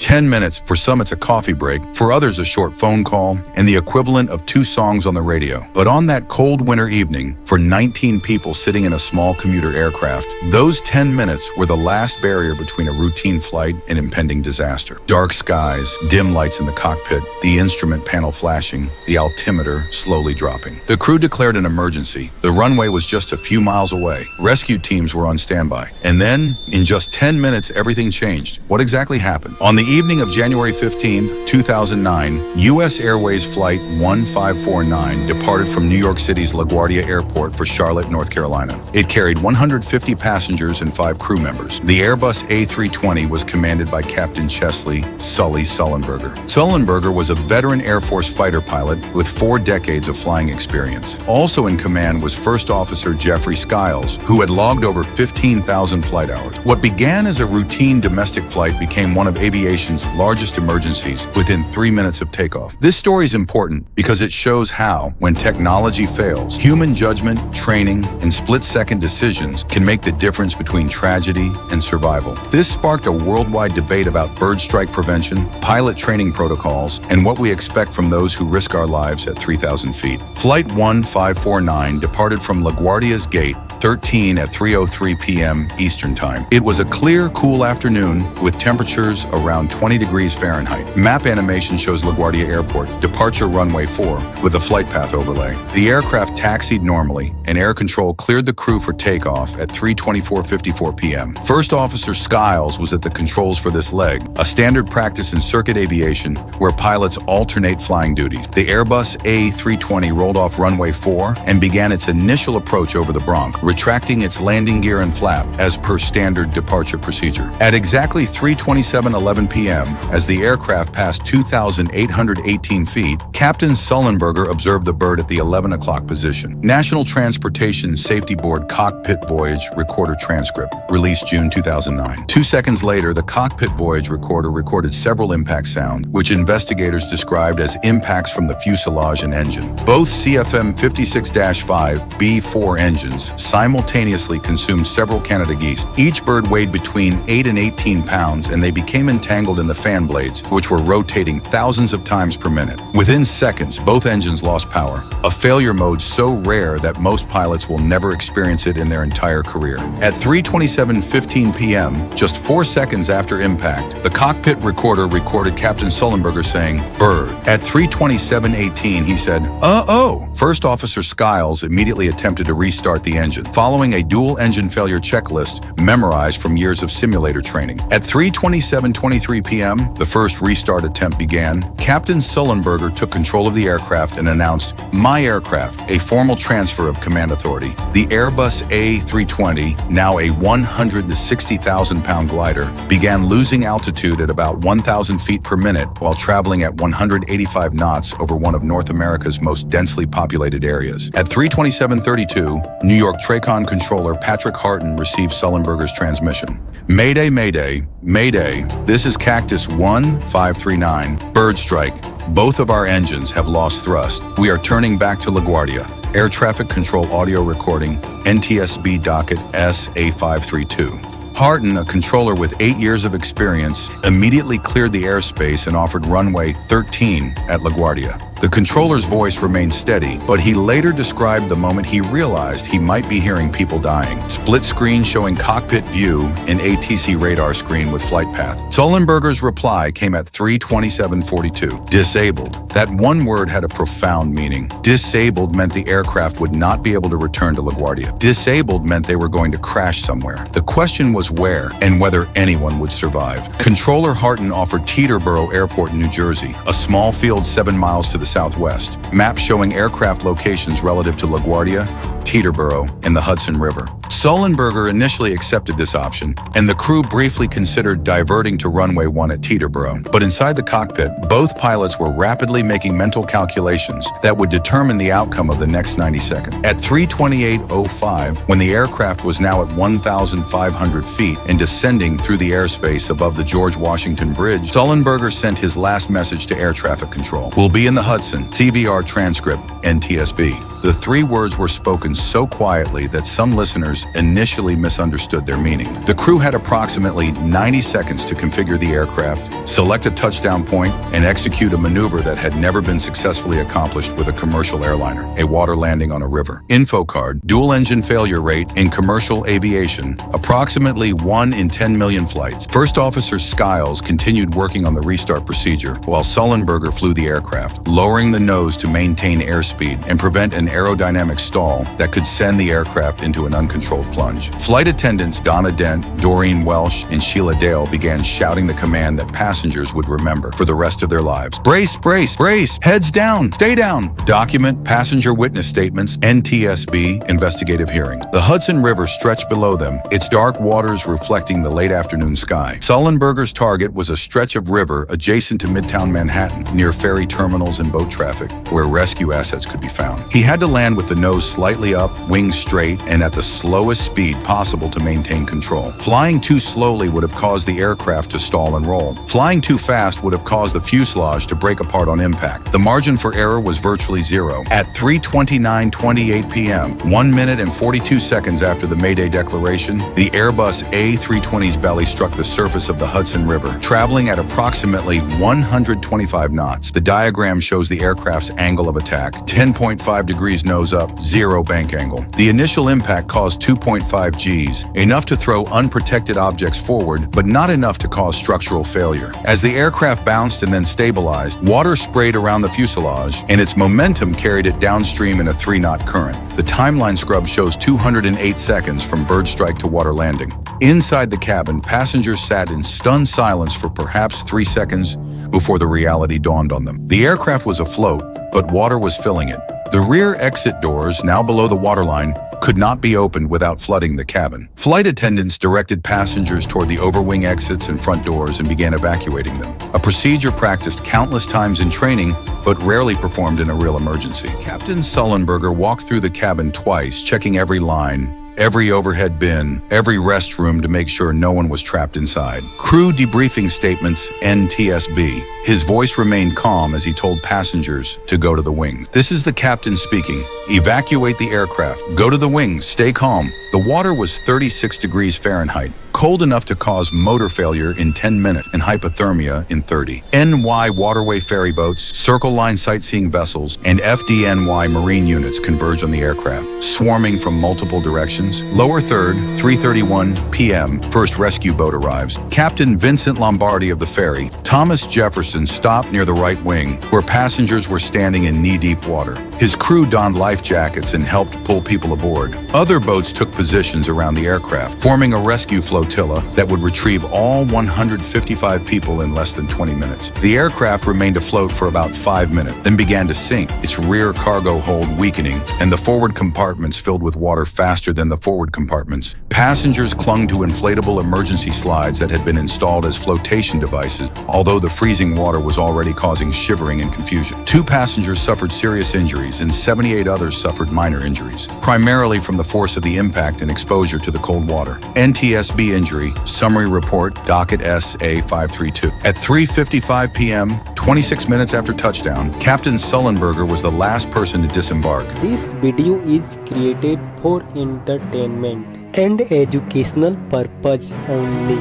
10 minutes, for some it's a coffee break, for others a short phone call, and the equivalent of 2 songs on the radio. But on that cold winter evening, for 19 people sitting in a small commuter aircraft, those 10 minutes were the last barrier between a routine flight and impending disaster. Dark skies, dim lights in the cockpit, the instrument panel flashing, the altimeter slowly dropping. The crew declared an emergency. The runway was just a few miles away. Rescue teams were on standby. And then, in just 10 minutes, everything changed. What exactly happened? On the evening of January 15, 2009, US Airways Flight 1549 departed from New York City's LaGuardia Airport for Charlotte, North Carolina. It carried 150 passengers and 5 crew members. The Airbus A320 was commanded by Captain Sully Sullenberger. Sullenberger was a veteran Air Force fighter pilot with 4 decades of flying experience. Also in command was First Officer Jeffrey Skiles, who had logged over 15,000 flight hours. What began as a routine domestic flight became one of aviation's largest emergencies within 3 minutes of takeoff. This story is important because it shows how, when technology fails, human judgment, training, and split-second decisions can make the difference between tragedy and survival. This sparked a worldwide debate about bird strike prevention, pilot training protocols, and what we expect from those who risk our lives at 3,000 feet. Flight 1549 departed from LaGuardia's Gate 13 at 3:03 p.m. Eastern Time. It was a clear, cool afternoon with temperatures around 20 degrees Fahrenheit. Map animation shows LaGuardia Airport, departure runway 4, with a flight path overlay. The aircraft taxied normally, and air control cleared the crew for takeoff at 3:24:54 p.m. First Officer Skiles was at the controls for this leg, a standard practice in circuit aviation where pilots alternate flying duties. The Airbus A320 rolled off runway 4 and began its initial approach over the Bronx, retracting its landing gear and flap as per standard departure procedure. At exactly 3:27:11 p.m., as the aircraft passed 2,818 feet, Captain Sullenberger observed the bird at the 11 o'clock position. National Transportation Safety Board Cockpit Voyage Recorder Transcript, released June 2009. 2 seconds later, the Cockpit Voyage Recorder recorded several impact sounds, which investigators described as impacts from the fuselage and engine. Both CFM 56-5 B4 engines simultaneously consumed several Canada geese. Each bird weighed between 8 and 18 pounds, and they became entangled in the fan blades, which were rotating thousands of times per minute. Within seconds, both engines lost power, a failure mode so rare that most pilots will never experience it in their entire career. At 3:27:15 p.m., just 4 seconds after impact, the cockpit recorder recorded Captain Sullenberger saying, "Bird." At 3:27:18, he said, "Uh-oh." First Officer Skiles immediately attempted to restart the engine, following a dual engine failure checklist memorized from years of simulator training. At 3:27:23 p.m., the first restart attempt began. Captain Sullenberger took control of the aircraft and announced, "My aircraft," a formal transfer of command authority. The Airbus A320, now a 160,000-pound glider, began losing altitude at about 1,000 feet per minute while traveling at 185 knots over one of North America's most densely populated areas. At 3:27:32, New York TRACON controller Patrick Harton received Sullenberger's transmission. "Mayday, Mayday, Mayday. This is Cactus 1539. Bird strike. Both of our engines have lost thrust. We are turning back to LaGuardia. Air traffic control audio recording, NTSB docket SA532. Harton, a controller with 8 years of experience, immediately cleared the airspace and offered runway 13 at LaGuardia. The controller's voice remained steady, but he later described the moment he realized he might be hearing people dying. Split screen showing cockpit view and ATC radar screen with flight path. Sullenberger's reply came at 3:27:42. Disabled. That one word had a profound meaning. Disabled meant the aircraft would not be able to return to LaGuardia. Disabled meant they were going to crash somewhere. The question was where and whether anyone would survive. Controller Harton offered Teterboro Airport in New Jersey, a small field 7 miles to the southwest. Maps showing aircraft locations relative to LaGuardia, Teterboro, and the Hudson River. Sullenberger initially accepted this option, and the crew briefly considered diverting to runway 1 at Teterboro. But inside the cockpit, both pilots were rapidly making mental calculations that would determine the outcome of the next 90 seconds. At 3:28:05, when the aircraft was now at 1,500 feet and descending through the airspace above the George Washington Bridge, Sullenberger sent his last message to air traffic control. "We'll be in the Hudson. CVR transcript, NTSB." The 3 words were spoken so quietly that some listeners listeners initially misunderstood their meaning. The crew had approximately 90 seconds to configure the aircraft, select a touchdown point, and execute a maneuver that had never been successfully accomplished with a commercial airliner, a water landing on a river. Info card, dual engine failure rate in commercial aviation, approximately 1 in 10 million flights. First Officer Skiles continued working on the restart procedure while Sullenberger flew the aircraft, lowering the nose to maintain airspeed and prevent an aerodynamic stall that could send the aircraft into an uncontrolled plunge. Flight attendants Donna Dent, Doreen Welsh, and Sheila Dale began shouting the command that passengers would remember for the rest of their lives. Brace, brace, brace, heads down, stay down. Document passenger witness statements, NTSB investigative hearing. The Hudson River stretched below them, its dark waters reflecting the late afternoon sky. Sullenberger's target was a stretch of river adjacent to Midtown Manhattan, near ferry terminals and boat traffic, where rescue assets could be found. He had to land with the nose slightly up, wings straight, and at the slowest speed possible to maintain control. Flying too slowly would have caused the aircraft to stall and roll. Flying too fast would have caused the fuselage to break apart on impact. The margin for error was virtually zero. At 3:29:28 p.m., 1 minute and 42 seconds after the Mayday declaration, the Airbus A320's belly struck the surface of the Hudson River, traveling at approximately 125 knots. The diagram shows the aircraft's angle of attack, 10.5 degrees nose up, 0 bank angle. The initial impact caused 2.5 Gs, enough to throw unprotected objects forward, but not enough to cause structural failure. As the aircraft bounced and then stabilized, water sprayed around the fuselage, and its momentum carried it downstream in a 3-knot current. The timeline scrub shows 208 seconds from bird strike to water landing. Inside the cabin, passengers sat in stunned silence for perhaps 3 seconds before the reality dawned on them. The aircraft was afloat, but water was filling it. The rear exit doors, now below the waterline, could not be opened without flooding the cabin. Flight attendants directed passengers toward the overwing exits and front doors and began evacuating them, a procedure practiced countless times in training, but rarely performed in a real emergency. Captain Sullenberger walked through the cabin twice, checking every line, every overhead bin, every restroom to make sure no one was trapped inside. Crew debriefing statements, NTSB. His voice remained calm as he told passengers to go to the wings. This is the captain speaking. Evacuate the aircraft. Go to the wings. Stay calm. The water was 36 degrees Fahrenheit, cold enough to cause motor failure in 10 minutes and hypothermia in 30. NY waterway ferry boats, Circle Line sightseeing vessels, and FDNY marine units converge on the aircraft, swarming from multiple directions. Lower third, 3:31 p.m., first rescue boat arrives. Captain Vincent Lombardi of the ferry, Thomas Jefferson, stopped near the right wing, where passengers were standing in knee-deep water. His crew donned life jackets and helped pull people aboard. Other boats took positions around the aircraft, forming a rescue flotilla that would retrieve all 155 people in less than 20 minutes. The aircraft remained afloat for about 5 minutes, then began to sink, its rear cargo hold weakening, and the forward compartments filled with water faster than the forward compartments. Passengers clung to inflatable emergency slides that had been installed as flotation devices, although the freezing water was already causing shivering and confusion. 2 passengers suffered serious injuries and 78 others suffered minor injuries, primarily from the force of the impact and exposure to the cold water. NTSB injury, summary report, docket SA532. At 3:55 p.m., 26 minutes after touchdown, Captain Sullenberger was the last person to disembark. This video is created for entertainment and educational purpose only.